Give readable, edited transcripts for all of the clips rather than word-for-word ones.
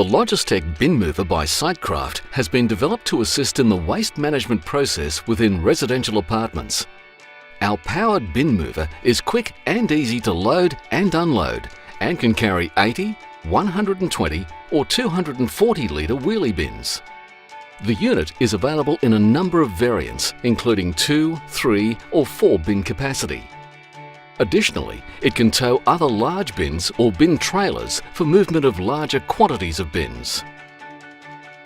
The Logistech bin mover by Sitecraft has been developed to assist in the waste management process within residential apartments. Our powered bin mover is quick and easy to load and unload and can carry 80, 120 or 240 litre wheelie bins. The unit is available in a number of variants, including 2, 3 or 4 bin capacity. Additionally, it can tow other large bins or bin trailers for movement of larger quantities of bins.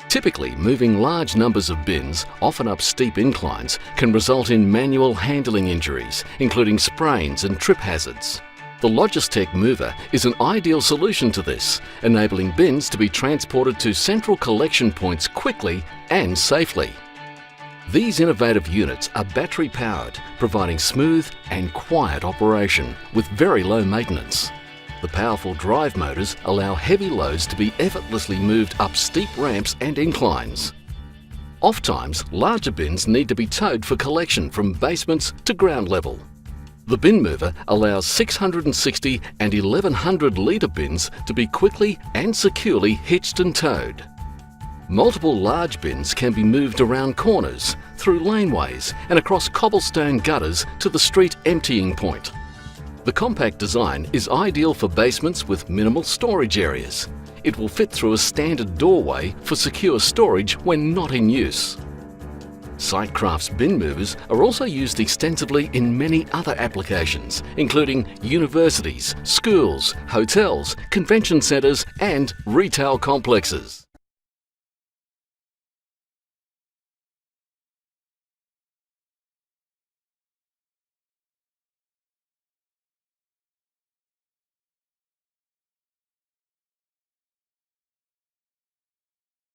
Typically, moving large numbers of bins, often up steep inclines, can result in manual handling injuries, including sprains and trip hazards. The Logistech mover is an ideal solution to this, enabling bins to be transported to central collection points quickly and safely. These innovative units are battery-powered, providing smooth and quiet operation with very low maintenance. The powerful drive motors allow heavy loads to be effortlessly moved up steep ramps and inclines. Oftentimes, larger bins need to be towed for collection from basements to ground level. The bin mover allows 660 and 1100 litre bins to be quickly and securely hitched and towed. Multiple large bins can be moved around corners, through laneways and across cobblestone gutters to the street emptying point. The compact design is ideal for basements with minimal storage areas. It will fit through a standard doorway for secure storage when not in use. Sitecraft's bin movers are also used extensively in many other applications, including universities, schools, hotels, convention centres and retail complexes.